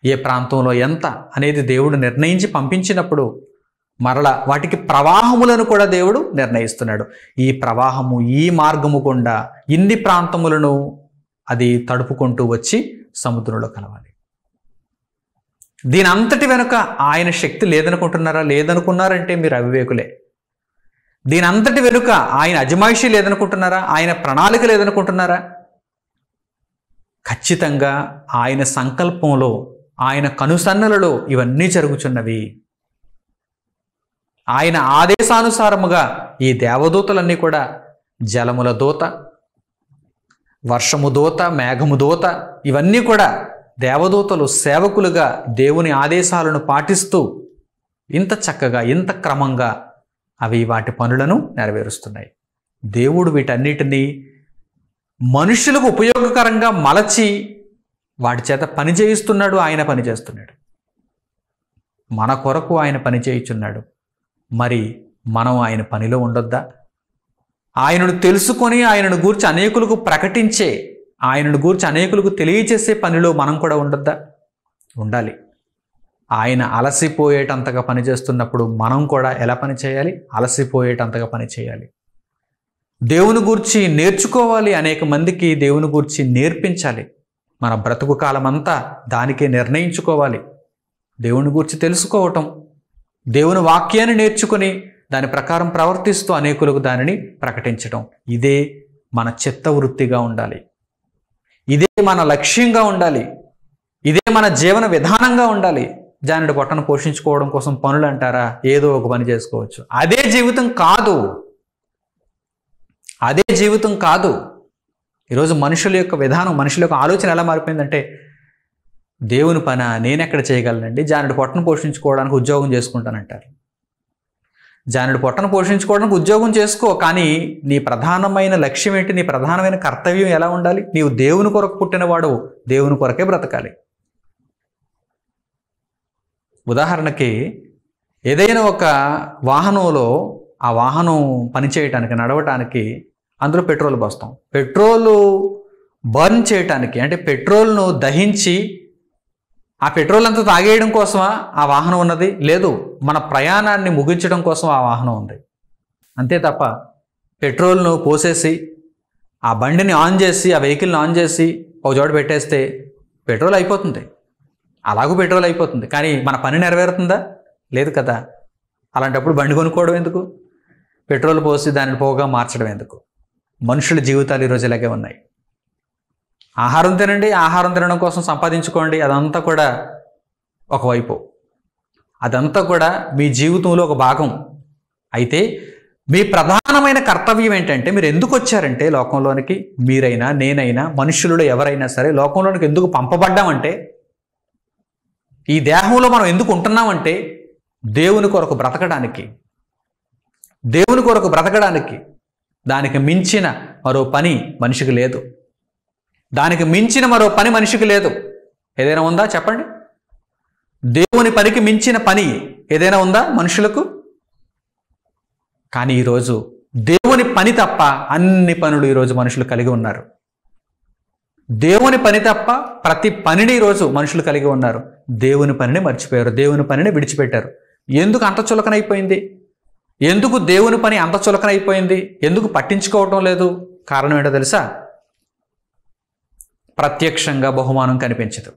ఏ ప్రాంతంలో ఎంత అనేది దేవుడు నిర్ణయించి పంపించినప్పుడు మరలా వాటికి ప్రవాహములను కూడా దేవుడు నిర్ణయిస్తున్నాడు. ఈ ప్రవాహము, ఈ మార్గము గుండా ఇన్ని ప్రాంతములను అది తడుపుకుంటూ వచ్చి సముద్రంలో కలవాలి. దీని అంతటి వెనుక ఆయన శక్తి లేదనుకుంటున్నారా? లేదనుకున్నారంటే మీరు అవివేకులే. దీని అంతటి వెనుక ఆయన అజమాయిషీ లేదనుకుంటున్నారా? ఆయన ప్రణాళిక లేదనుకుంటున్నారా? ఖచ్చితంగా ఆయన సంకల్పంలో, ఆయన కనుసన్నలలో ఇవన్నీ జరుగుచున్నవి. ఆయన ఆదేశానుసారముగా ఈ దేవదూతలన్నీ కూడా జలముల దూత, వర్షము దూత, మేఘము దూత, ఇవన్నీ కూడా దేవదూతలు సేవకులుగా దేవుని ఆదేశాలను పాటిస్తూ ఇంత చక్కగా, ఇంత క్రమంగా అవి వాటి పనులను నెరవేరుస్తున్నాయి. దేవుడు వీటన్నిటినీ మనుషులకు ఉపయోగకరంగా మలచి వాటి చేత పని చేయిస్తున్నాడు. ఆయన పని చేస్తున్నాడు. మన కొరకు ఆయన పని చేయుచున్నాడు. మరి మనం ఆయన పనిలో ఉండొద్దా? ఆయనను తెలుసుకొని ఆయనను గూర్చి అనేకులకు ప్రకటించే, ఆయనను గూర్చి అనేకులకు తెలియచేసే పనిలో మనం కూడా ఉండొద్దా? ఉండాలి. ఆయన అలసిపోయేటంతగా పని చేస్తున్నప్పుడు మనం కూడా ఎలా పని చేయాలి? అలసిపోయేటంతగా పని చేయాలి. దేవుని గూర్చి నేర్చుకోవాలి, అనేక మందికి దేవుని గూర్చి నేర్పించాలి. మన బ్రతుకు కాలం అంతా దానికే నిర్ణయించుకోవాలి. దేవుని గూర్చి తెలుసుకోవటం, దేవుని వాక్యాన్ని నేర్చుకుని దాని ప్రకారం ప్రవర్తిస్తూ అనేకులకు దానిని ప్రకటించటం, ఇదే మన చిత్తవృత్తిగా ఉండాలి. ఇదే మన లక్ష్యంగా ఉండాలి. ఇదే మన జీవన విధానంగా ఉండాలి. జానుడి పొట్టను పోషించుకోవడం కోసం పనులు అంటారా? ఏదో ఒక పని చేసుకోవచ్చు. అదే జీవితం కాదు. అదే జీవితం కాదు. ఈరోజు మనుషుల యొక్క విధానం, మనుషుల యొక్క ఆలోచన ఎలా మారిపోయిందంటే, దేవుని పని నేనెక్కడ చేయగలనండి, జానుడి పొట్టను పోషించుకోవడానికి ఉద్యోగం చేసుకుంటానంటారు. జానుడి పొట్టను పోషించుకోవడానికి ఉద్యోగం చేసుకో, కానీ నీ ప్రధానమైన లక్ష్యం ఏంటి, నీ ప్రధానమైన కర్తవ్యం ఎలా ఉండాలి? నీవు దేవుని కొరకు పుట్టినవాడు, దేవుని కొరకే బ్రతకాలి. ఉదాహరణకి ఏదైనా ఒక వాహనంలో ఆ వాహనం పనిచేయటానికి, నడవటానికి అందులో పెట్రోల్ పోస్తాం. పెట్రోలు బర్న్ చేయటానికి, అంటే పెట్రోల్ను దహించి ఆ పెట్రోల్ అంతా తాగేయడం కోసమా ఆ వాహనం ఉన్నది? లేదు, మన ప్రయాణాన్ని ముగించడం కోసం ఆ వాహనం ఉంది. అంతే తప్ప పెట్రోల్ను పోసేసి ఆ బండిని ఆన్ చేసి, ఆ వెహికల్ని ఆన్ చేసి ఒక చోట పెట్టేస్తే పెట్రోల్ అయిపోతుంది. అలాగూ పెట్రోల్ అయిపోతుంది, కానీ మన పని నెరవేరుతుందా? లేదు కదా. అలాంటప్పుడు బండి కొనుక్కోవడం ఎందుకు? పెట్రోల్ పోసి దానిని పోగా మార్చడం ఎందుకు? మనుషుల జీవితాలు ఈరోజు ఇలాగే ఉన్నాయి. ఆహారం తినండి, ఆహారం తినడం కోసం సంపాదించుకోండి, అదంతా కూడా ఒకవైపు, అదంతా కూడా మీ జీవితంలో ఒక భాగం. అయితే మీ ప్రధానమైన కర్తవ్యం ఏంటంటే, మీరు ఎందుకు వచ్చారంటే లోకంలోనికి, మీరైనా నేనైనా మనుషులలో ఎవరైనా సరే లోకంలోనికి ఎందుకు పంపబడ్డామంటే, ఈ దేహంలో మనం ఎందుకు ఉంటున్నామంటే దేవుని కొరకు బ్రతకడానికి. దేవుని కొరకు బ్రతకడానికి. దానికి మించిన మరో పని మనిషికి లేదు. దానికి మించిన మరో పని మనిషికి లేదు. ఏదైనా ఉందా చెప్పండి? దేవుని పనికి మించిన పని ఏదైనా ఉందా మనుషులకు? కానీ ఈరోజు దేవుని పని తప్ప అన్ని పనులు ఈరోజు మనుషులు కలిగి ఉన్నారు. దేవుని పని తప్ప ప్రతి పనిని ఈరోజు మనుషులు కలిగి ఉన్నారు. దేవుని పనిని మర్చిపోయారు, దేవుని పనిని విడిచిపెట్టారు. ఎందుకు అంత చులకనైపోయింది? ఎందుకు దేవుని పని అంత చులకనైపోయింది? ఎందుకు పట్టించుకోవటం లేదు? కారణం ఏంటో తెలుసా? ప్రత్యక్షంగా బహుమానం కనిపించదు.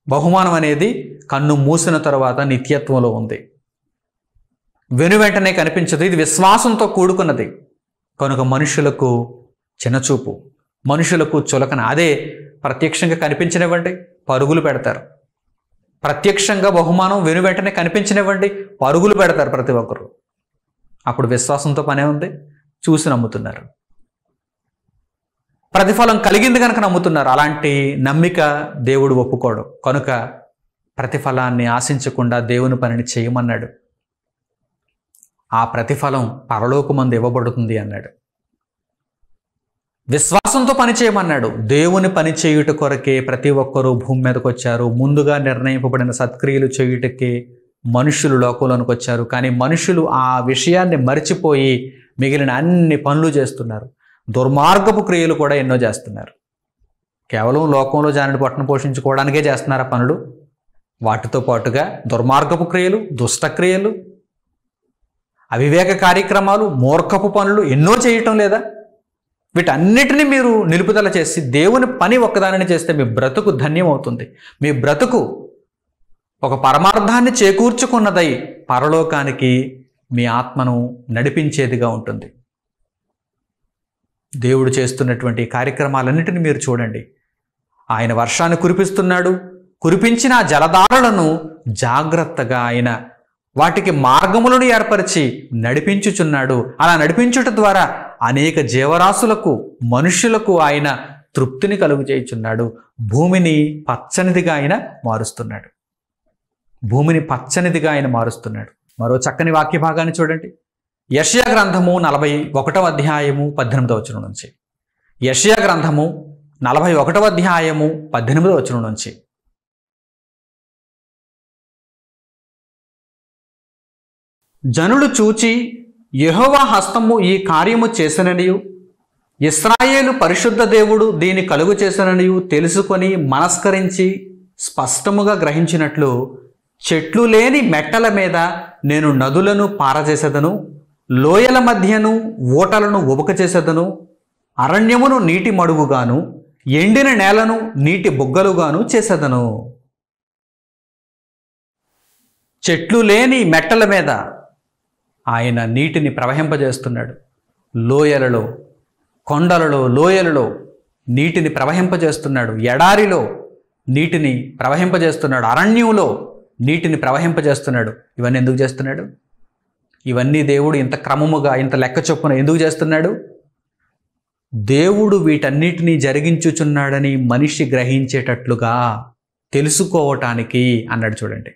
బహుమానం అనేది కన్ను మూసిన తరువాత నిత్యత్వంలో ఉంది, వెనువెంటనే కనిపించదు. ఇది విశ్వాసంతో కూడుకున్నది. కనుక మనుషులకు చిన్నచూపు, మనుషులకు చులకన. అదే ప్రత్యక్షంగా కనిపించనివ్వండి, పరుగులు పెడతారు. ప్రత్యక్షంగా బహుమానం వెనువెంటనే కనిపించనివ్వండి, పరుగులు పెడతారు ప్రతి ఒక్కరు. అప్పుడు విశ్వాసంతో పనే ఉంది, చూసి నమ్ముతున్నారు. ప్రతిఫలం కలిగింది కనుక నమ్ముతున్నారు. అలాంటి నమ్మిక దేవుడు ఒప్పుకోడు. కనుక ప్రతిఫలాన్ని ఆశించకుండా దేవుని పనిని చేయమన్నాడు. ఆ ప్రతిఫలం పరలోకమందు ఇవ్వబడుతుంది అన్నాడు. విశ్వాసంతో పని చేయమన్నాడు. దేవుని పని చేయుట కొరకే ప్రతి ఒక్కరూ భూమి మీదకి వచ్చారు. ముందుగా నిర్ణయింపబడిన సత్క్రియలు చేయుటకే మనుషులు లోకంలోనికి వచ్చారు. కానీ మనుషులు ఆ విషయాన్ని మరిచిపోయి మిగిలిన అన్ని పనులు చేస్తున్నారు. దుర్మార్గపు క్రియలు కూడా ఎన్నో చేస్తున్నారు. కేవలం లోకంలో జానుడి పొట్టను పోషించుకోవడానికే చేస్తున్నారు ఆ పనులు. వాటితో పాటుగా దుర్మార్గపు క్రియలు, దుష్టక్రియలు, అవివేక కార్యక్రమాలు, మూర్ఖపు పనులు ఎన్నో చేయటం లేదా? వీటన్నిటినీ మీరు నిలుపుదల చేసి దేవుని పని ఒక్కదానిని చేస్తే మీ బ్రతుకు ధన్యమవుతుంది. మీ బ్రతుకు ఒక పరమార్థాన్ని చేకూర్చుకున్నదై పరలోకానికి మీ ఆత్మను నడిపించేదిగా ఉంటుంది. దేవుడు చేస్తున్నటువంటి కార్యక్రమాలన్నిటిని మీరు చూడండి. ఆయన వర్షాన్ని కురిపిస్తున్నాడు. కురిపించిన జలధారలను జాగ్రత్తగా ఆయన వాటికి మార్గములను ఏర్పరిచి నడిపించుచున్నాడు. అలా నడిపించుట ద్వారా అనేక జీవరాశులకు, మనుషులకు ఆయన తృప్తిని కలుగు చేయుచున్నాడు. భూమిని పచ్చనిదిగా ఆయన మారుస్తున్నాడు. భూమిని పచ్చనిదిగా ఆయన మారుస్తున్నాడు. మరో చక్కని వాక్య భాగాన్ని చూడండి. యెషయా గ్రంథము 41వ అధ్యాయము 18వ వచనం నుంచి. యెషయా గ్రంథము 41వ అధ్యాయము 18వ వచనం నుంచి. జనులు చూచి యెహోవా హస్తము ఈ కార్యము చేసననియు, ఇశ్రాయేలు పరిశుద్ధ దేవుడు దీని కలుగు చేసననియు తెలుసుకొని మనస్కరించి స్పష్టముగా గ్రహించినట్లు, చెట్లు లేని మెట్టల మీద నేను నదులను పారజేసేదను, లోయల మధ్యను ఓటలను ఉబక చేసేదను, అరణ్యమును నీటి మడుగుగాను, ఎండిన నేలను నీటి బుగ్గలుగాను చేసేదను. చెట్లు లేని మెట్టల మీద ఆయన నీటిని ప్రవహింపజేస్తున్నాడు. లోయలలో, కొండలలో, లోయలలో నీటిని ప్రవహింపజేస్తున్నాడు. ఎడారిలో నీటిని ప్రవహింపజేస్తున్నాడు. అరణ్యంలో నీటిని ప్రవహింపజేస్తున్నాడు. ఇవన్నీ ఎందుకు చేస్తున్నాడు? ఇవన్నీ దేవుడు ఇంత క్రమముగా, ఇంత లెక్క చొప్పున ఎందుకు చేస్తున్నాడు? దేవుడు వీటన్నిటినీ జరిగించుచున్నాడని మనిషి గ్రహించేటట్లుగా, తెలుసుకోవటానికి అన్నాడు. చూడండి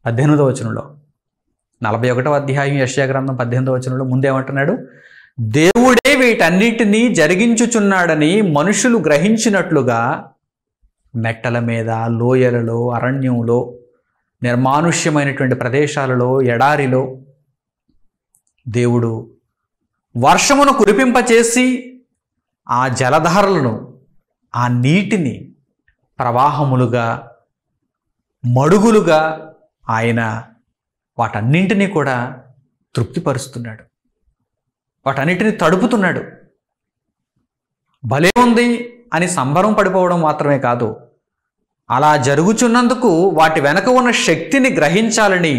18వ వచనంలో, 41వ అధ్యాయం యెషయా గ్రంథం 18వ వచనంలో ముందేమంటున్నాడు? దేవుడే వీటన్నిటినీ జరిగించుచున్నాడని మనుషులు గ్రహించినట్లుగా మెట్టల మీద, లోయలలో, అరణ్యంలో, నిర్మానుష్యమైనటువంటి ప్రదేశాలలో, ఎడారిలో దేవుడు వర్షమును కురిపింపచేసి ఆ జలధారలను, ఆ నీటిని ప్రవాహములుగా, మడుగులుగా ఆయన వాటన్నింటినీ కూడా తృప్తిపరుస్తున్నాడు, వాటన్నిటిని తడుపుతున్నాడు. భలే ఉంది అని సంబరం పడిపోవడం మాత్రమే కాదు, అలా జరుగుచున్నందుకు వాటి వెనక ఉన్న శక్తిని గ్రహించాలని,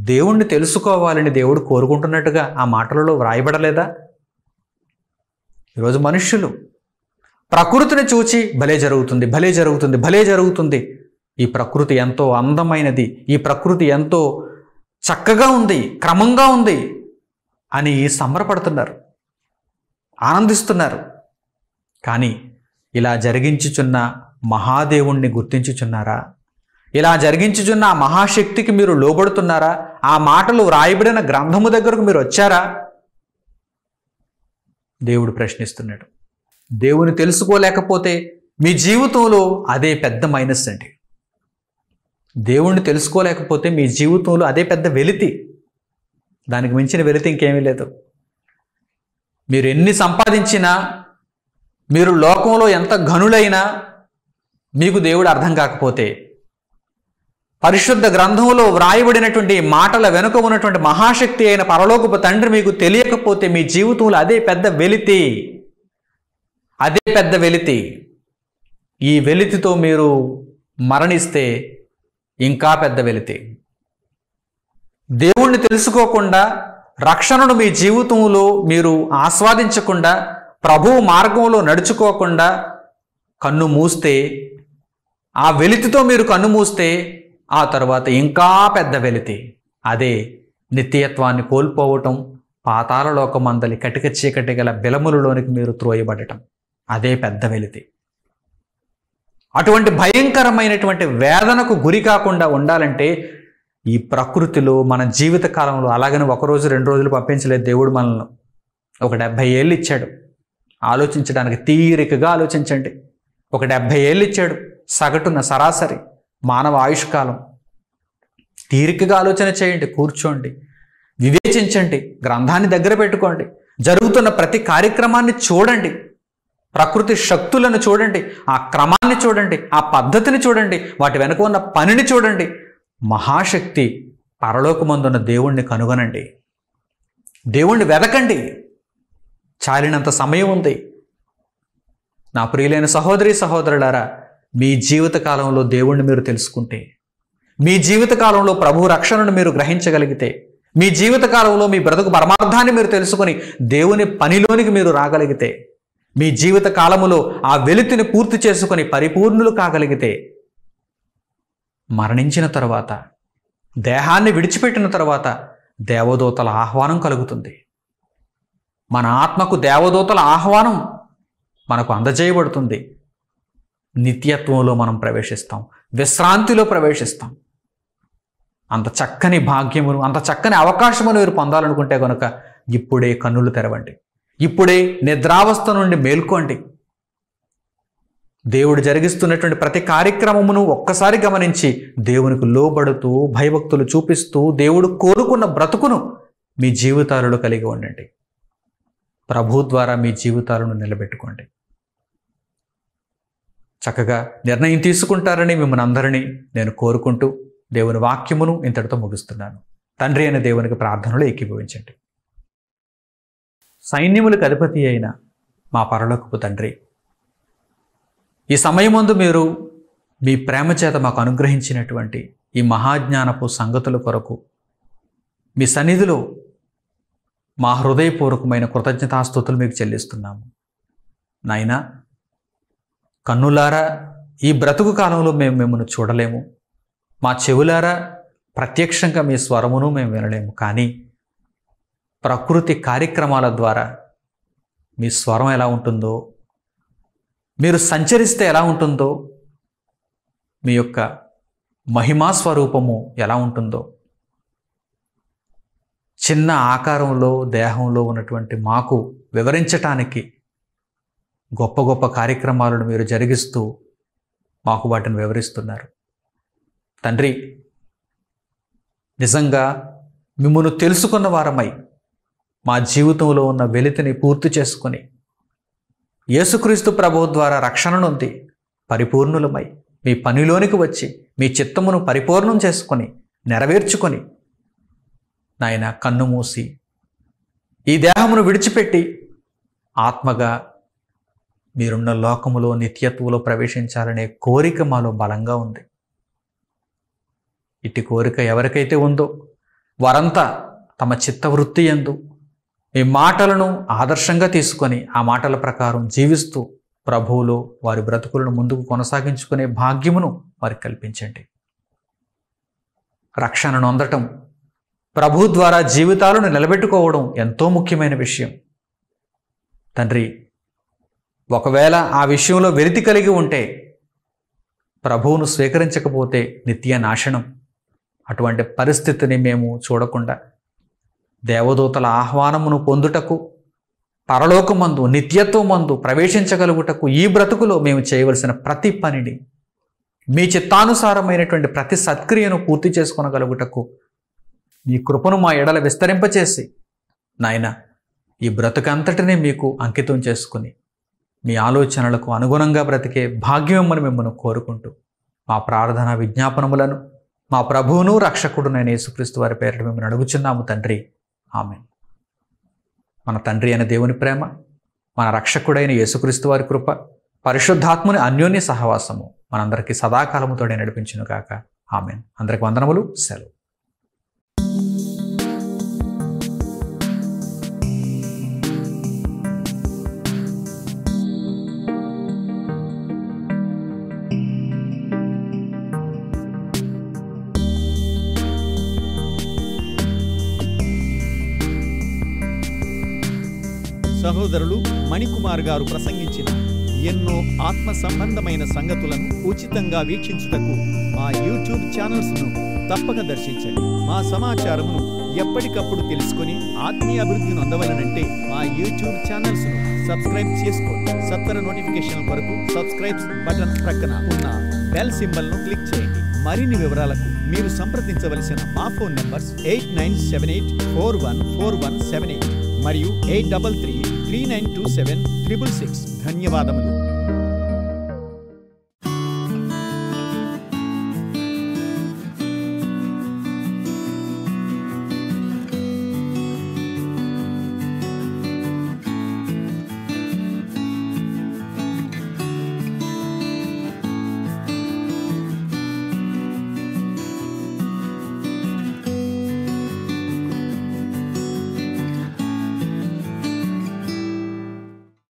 దేవుణ్ణి తెలుసుకోవాలని దేవుడు కోరుకుంటున్నట్టుగా ఆ మాటలలో వ్రాయబడలేదా? ఈరోజు మనుష్యులు ప్రకృతిని చూచి భలే జరుగుతుంది, భలే జరుగుతుంది, భలే జరుగుతుంది, ఈ ప్రకృతి ఎంతో అందమైనది, ఈ ప్రకృతి ఎంతో చక్కగా ఉంది, క్రమంగా ఉంది అని సంబరపడుతున్నారు, ఆనందిస్తున్నారు. కానీ ఇలా జరిగించుచున్న మహాదేవుణ్ణి గుర్తించుచున్నారా? ఇలా జరిగించుచున్న ఆ మహాశక్తికి మీరు లోబడుతున్నారా? ఆ మాటలు వ్రాయబడిన గ్రంథము దగ్గరకు మీరు వచ్చారా? దేవుడు ప్రశ్నిస్తున్నాడు. దేవుని తెలుసుకోలేకపోతే మీ జీవితంలో అదే పెద్ద మైనస్ అండి. దేవుణ్ణి తెలుసుకోలేకపోతే మీ జీవితంలో అదే పెద్ద వెలితి. దానికి మించిన వెలితి ఇంకేమీ లేదు. మీరు ఎన్ని సంపాదించినా, మీరు లోకంలో ఎంత ఘనులైనా, మీకు దేవుడు అర్థం కాకపోతే, పరిశుద్ధ గ్రంథంలో వ్రాయబడినటువంటి మాటల వెనుక ఉన్నటువంటి మహాశక్తి అయిన పరలోకపు తండ్రి మీకు తెలియకపోతే మీ జీవితంలో అదే పెద్ద వెలితి, అదే పెద్ద వెలితి. ఈ వెలితితో మీరు మరణిస్తే ఇంకా పెద్ద వెలితి. దేవుణ్ణి తెలుసుకోకుండా, రక్షణను మీ జీవితంలో మీరు ఆస్వాదించకుండా, ప్రభువు మార్గంలో నడుచుకోకుండా కన్ను మూస్తే, ఆ వెలితితో మీరు కన్ను మూస్తే ఆ తర్వాత ఇంకా పెద్ద వెలితి. అదే నిత్యత్వాన్ని కోల్పోవటం, పాతాళ లోకమందలి కటిక చీకటి గల బిలములలోనికి మీరు త్రోయబడటం. అదే పెద్ద వెలితి. అటువంటి భయంకరమైనటువంటి వేదనకు గురి కాకుండా ఉండాలంటే ఈ ప్రకృతిలో మన జీవిత కాలంలో అలాగని 1 రోజు 2 రోజులు పంపించలేదు దేవుడు మనల్ని. ఒక 70 ఏళ్ళు ఇచ్చాడు ఆలోచించడానికి. తీరికగా ఆలోచించండి. ఒక 70 ఏళ్ళు ఇచ్చాడు సగటున సరాసరి మానవ ఆయుష్కాలం. తీరికగా ఆలోచన చేయండి, కూర్చోండి, వివేచించండి, గ్రంథాన్ని దగ్గర పెట్టుకోండి, జరుగుతున్న ప్రతి కార్యక్రమాన్ని చూడండి, ప్రకృతి శక్తులను చూడండి, ఆ క్రమాన్ని చూడండి, ఆ పద్ధతిని చూడండి, వాటి వెనుక ఉన్న పనిని చూడండి. మహాశక్తి పరలోకమందున్న దేవుణ్ణి కనుగొనండి, దేవుణ్ణి వెదకండి. చాలినంత సమయం ఉంది. నా ప్రియులైన సహోదరి సహోదరులారా, మీ జీవితకాలంలో దేవుణ్ణి మీరు తెలుసుకుంటే, మీ జీవితకాలంలో ప్రభు రక్షణను మీరు గ్రహించగలిగితే, మీ జీవితకాలంలో మీ బ్రతుకు పరమార్థాన్ని మీరు తెలుసుకొని దేవుని పనిలోనికి మీరు రాగలిగితే, మీ జీవిత కాలములో ఆ వెలితిని పూర్తి చేసుకొని పరిపూర్ణులు కాగలిగితే, మరణించిన తర్వాత, దేహాన్ని విడిచిపెట్టిన తర్వాత దేవదూతల ఆహ్వానం కలుగుతుంది. మన ఆత్మకు దేవదూతల ఆహ్వానం మనకు అందజేయబడుతుంది. నిత్యత్వంలో మనం ప్రవేశిస్తాం, విశ్రాంతిలో ప్రవేశిస్తాం. అంత చక్కని భాగ్యమును, అంత చక్కని అవకాశమును మీరు పొందాలనుకుంటే కనుక ఇప్పుడే కన్నులు తెరవండి, ఇప్పుడే నిద్రావస్థ నుండి మేల్కోండి. దేవుడు జరిగిస్తున్నటువంటి ప్రతి కార్యక్రమమును ఒక్కసారి గమనించి దేవునికి లోబడుతూ, భయభక్తులు చూపిస్తూ, దేవుడు కోరుకున్న బ్రతుకును మీ జీవితాలలో కలిగి ఉండండి. ప్రభు ద్వారా మీ జీవితాలను నిలబెట్టుకోండి. చక్కగా నిర్ణయం తీసుకుంటారని మిమ్మల్ని అందరినీ నేను కోరుకుంటూ దేవుని వాక్యమును ఇంతటితో ముగిస్తున్నాను. తండ్రి అయిన దేవునికి ప్రార్థనలు ఏకీభవించండి. సైన్యములకు అధిపతి అయిన మా పరలోకపు తండ్రి, ఈ సమయమందు మీరు మీ ప్రేమ చేత మాకు అనుగ్రహించినటువంటి ఈ మహాజ్ఞానపు సంగతుల కొరకు మీ సన్నిధిలో మా హృదయపూర్వకమైన కృతజ్ఞతాస్తుతులు మీకు చెల్లిస్తున్నాము. నాయనా, కన్నులారా ఈ బ్రతుకు కాలంలో మేము మిమ్మల్ని చూడలేము, మా చెవులారా ప్రత్యక్షంగా మీ స్వరమును మేము వినలేము. కానీ ప్రకృతి కార్యక్రమాల ద్వారా మీ స్వరం ఎలా ఉంటుందో, మీరు సంచరిస్తే ఎలా ఉంటుందో, మీ యొక్క మహిమా స్వరూపము ఎలా ఉంటుందో, చిన్న ఆకారంలో దేహంలో ఉన్నటువంటి మాకు వివరించటానికి గొప్ప గొప్ప కార్యక్రమాలను మీరు జరిగిస్తూ మాకు వాటిని వివరిస్తున్నారు. తండ్రి, నిజంగా మిమ్మల్ని తెలుసుకున్న వారమై మా జీవితంలో ఉన్న వెలితిని పూర్తి చేసుకొని యేసుక్రీస్తు ప్రభువు ద్వారా రక్షణ నొంది పరిపూర్ణులమై మీ పనిలోనికి వచ్చి మీ చిత్తమును పరిపూర్ణం చేసుకొని నెరవేర్చుకొని నాయన కన్ను మూసి ఈ దేహమును విడిచిపెట్టి ఆత్మగా మీరున్న లోకములో నిత్యత్వంలో ప్రవేశించాలనే కోరిక మాలో బలంగా ఉంది. ఇట్టి కోరిక ఎవరికైతే ఉందో వారంతా తమ చిత్తవృత్తి యందు మీ మాటలను ఆదర్శంగా తీసుకొని ఆ మాటల ప్రకారం జీవిస్తూ ప్రభువులో వారి బ్రతుకులను ముందుకు కొనసాగించుకునే భాగ్యమును వారికి కల్పించండి. రక్షణను అందటం, ప్రభు ద్వారా జీవితాలను నిలబెట్టుకోవడం ఎంతో ముఖ్యమైన విషయం. తండ్రి, ఒకవేళ ఆ విషయంలో వెలితి కలిగి ఉంటే ప్రభువును స్వీకరించకపోతే నిత్య నాశనం. అటువంటి పరిస్థితిని మేము చూడకుండా దేవదూతల ఆహ్వానమును పొందుటకు, పరలోకమందు నిత్యత్వమందు ప్రవేశించగలుగుటకు ఈ బ్రతుకులో మేము చేయవలసిన ప్రతి పనిని, మీ చిత్తానుసారమైనటువంటి ప్రతి సత్క్రియను పూర్తి చేసుకొనగలుగుటకు మీ కృపను మా ఎడల విస్తరింపచేసి నాయన ఈ బ్రతుకంతటినీ మీకు అంకితం చేసుకుని మీ ఆలోచనలకు అనుగుణంగా బ్రతికే భాగ్యమని మిమ్మల్ని కోరుకుంటూ మా ప్రార్థన విజ్ఞాపనములను మా ప్రభువును రక్షకుడునైన యేసుక్రీస్తు వారి పేరిట మిమ్మల్ని అడుగుచున్నాము తండ్రి. ఆమేన్. మన తండ్రి అయిన దేవుని ప్రేమ, మన రక్షకుడైన యేసుక్రీస్తు వారి కృప, పరిశుద్ధాత్ముని అన్యోన్య సహవాసము మనందరికీ సదాకాలముతోనే నడిపించును గాక. ఆమేన్. అందరికి వందనములు. సెలవు. సహోదరులు మణికుమార్ గారు ప్రసంగించిన ఎన్నో ఆత్మ సంబంధమైన సంగతులను ఉచితంగా వీక్షించుటకు మా యూట్యూబ్ ఛానల్స్ను తప్పక దర్శించండి. మా సమాచారమును ఎప్పటికప్పుడు తెలుసుకొని ఆత్మీయ అభివృద్ధిని అందవలనంటే మా యూట్యూబ్ ఛానల్స్ను సబ్స్క్రైబ్ చేసుకోండి. సత్వర నోటిఫికేషన్ కొరకు సబ్స్క్రైబ్ బటన్ ప్రక్కన ఉన్న బెల్ సింబల్ను క్లిక్ చేయండి. మరిన్ని వివరాలకు మీరు సంప్రదించవలసిన మా ఫోన్ నంబర్స్ 8978414178 మరియు 8333927666. ధన్యవాదములు.